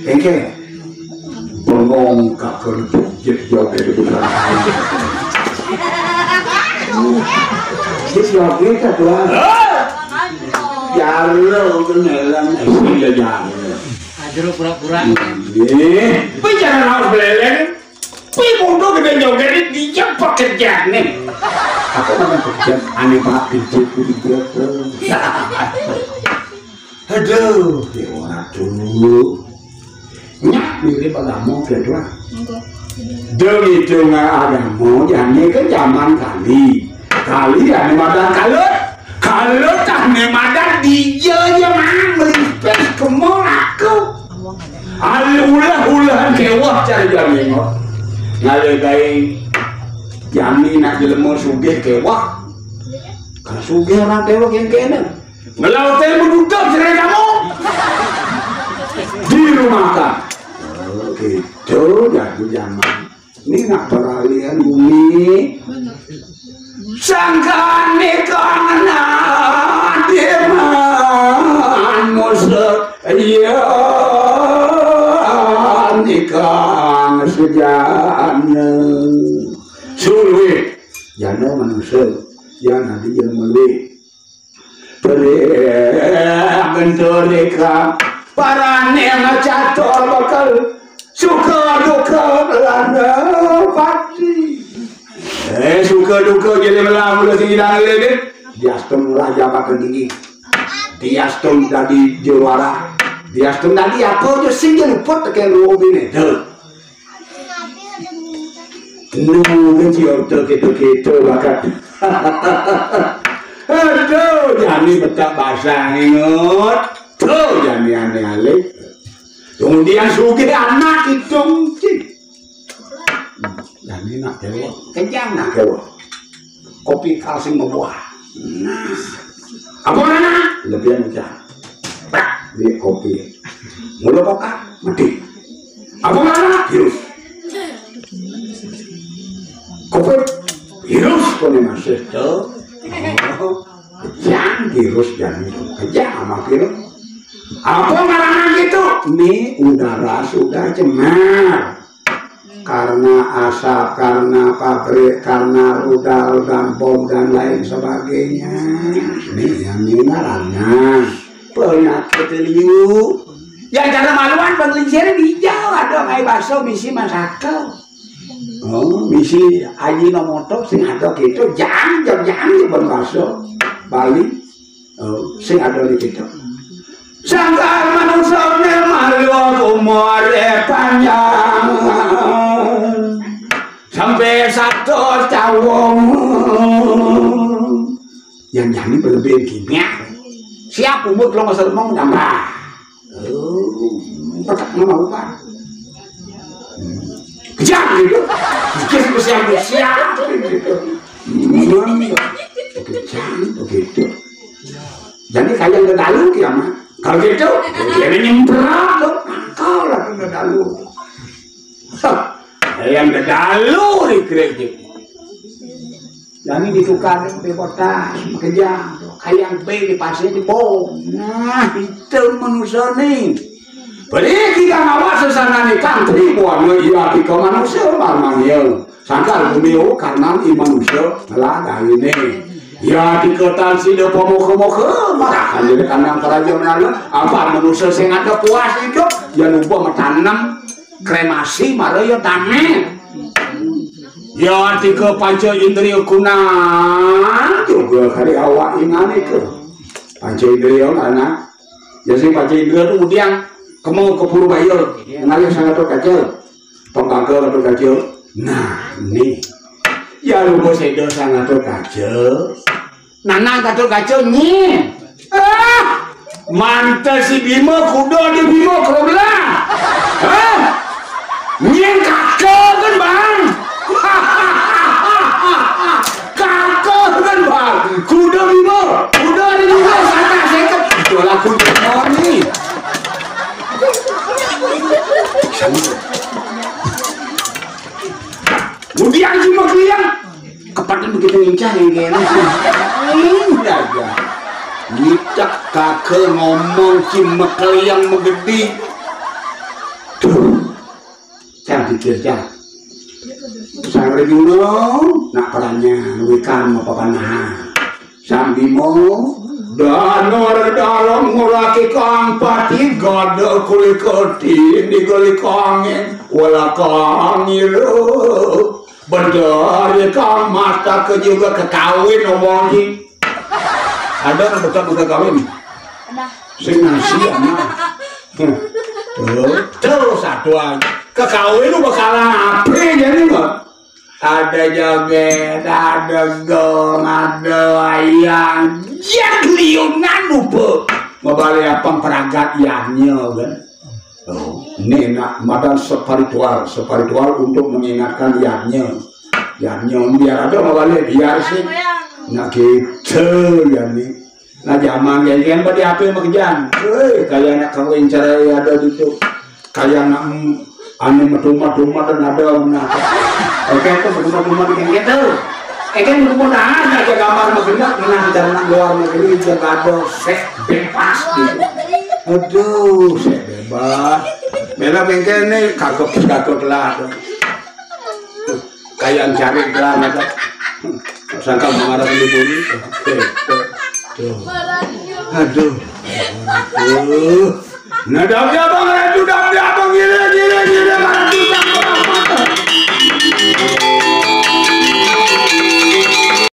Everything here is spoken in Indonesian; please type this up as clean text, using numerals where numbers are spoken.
Oke. Bengong gak kerja joget bukan. Jadi joget kan tuan. Jalo kenalan ya jalo. Ajro pura-pura. Bicara harus beleng. Pi bodoh gede joget dia pekerja nih. Apa namanya pekerja? Aneh banget pintu dia. Aduh, waduh. Nyak mirip agama kedua. Demi dengan agama yang ini kan zaman kali. Kali yang madan kalut. Kalut tak madan dia yang melipes kemol aku. Ulah kewah cari jamin. Ngalegai jamin nak jelema sugih kewah. Kalau sugih orang kewah yang kena. Ngelautnya menuduk cerai kamu. Di rumah kan. Gitu jadi zaman ini nak peralihan bumi sangkane kana deman musuh iya nikah sejana sulit jana manusia jana di jalan bentoreka para neng catur bakal suka duka melanda pasti suka duka jadi melanda tidak lagi diastum raja bakal tinggi diastum tadi juara diastum tadi apa aja sih yang luput kayak robin itu nunggu cium gitu bakal aduh jadi betah bahasa ingat tuh jadi aneh-aneh kemudian sugi anak itu jadi nak kewa kenyang nak kewa kopi kalsing membuah nah apa mana lebih mudah dia kopi mula kokak mati apa mana virus kopi virus kau ni masih tu kejang virus dan kejang sama virus apa marah gitu ini udara sudah cemar karena asap karena pabrik karena rudal dan bom dan lain sebagainya ini yang marahnya penyakit liu yang cara maluan pengelisir hijau ada kayak bakso misi masakan misi Ajinomoto sing ada gitu jangan di bakso Bali sing ada di gitu sangka manusia malu umur panjang sampai satu tahun yang jadi berlebihan kimia siap umur kalau nggak mau tambah tetap mau apa kejam gitu kejam gitu kejam begitu jadi kayak nggak lalu kiamat kalau gitu, dia nyemprot loh, kau lah kena dalu. Yang kedalu di gereja. Jadi ditukar di kota, kejam. Kayak B di pasir di bom. Nah, itu manusia nih. Beri kita ngawas sesana nih kantri buat iya kita manusia marmanya. Sangkal bumi karena manusia telah dari ini. Ya di kota sini pemuka-muka marah jadi kandang kerajaan mana apa manusia yang ada puas itu ya lupa menanam kremasi marah ya tamen ya di ke panca indriya guna juga hari awak ingat itu panca indriya anak ya si panca indriya kemudian kamu ke Purubaya ngalih sangat kacau pembangga atau kacau nah ini ya lupa saya sangat kacau Nana kacau nyi mantas si Bima kudo di Bima kerobla nyi kacau kan bang kacau kan bang kudo Bima kudo di Bima sana seket itulah kudo nih kemudian cuma kalian kepada begitu lincah yang kayaknya Ngicak kakek ngomong cimekel yang megedi. Duh, jangan pikir jangan. Sampai dulu, nak perannya wikan apa panahan. Sambil mau danor dalam nguraki kampati gada kulit koti di kulit kangin wala kangilu berdari kang mata ke juga kekawin omongin. Ada yang buka kawin? Ada. Sing nasi anak. Tuh satu aja. Kekawin lu bakalan apa jadi nggak? Ada joget, ada gong, ada wayang. Yang liunan lupa. Mabali apa peragat yangnya kan? Oh, ini nak madan spiritual untuk mengingatkan yangnya. Yangnya biar ada mabali biar sih. Nak gitu ya nih. Nah zaman kayak kan pada apa yang makejan? Kayak anak kawin cara ada gitu. Kayak anak ane rumah dan ada mana? Oke itu rumah gitu. Kan rumah ada aja gambar makejan pernah jalan luar negeri jaga ada sek bebas gitu. Aduh sek bebas. Mela bengkel nih kagok lah. Kayak cari lah ada. Sangka mengarah dulu ini. Aduh. Nah, dah apa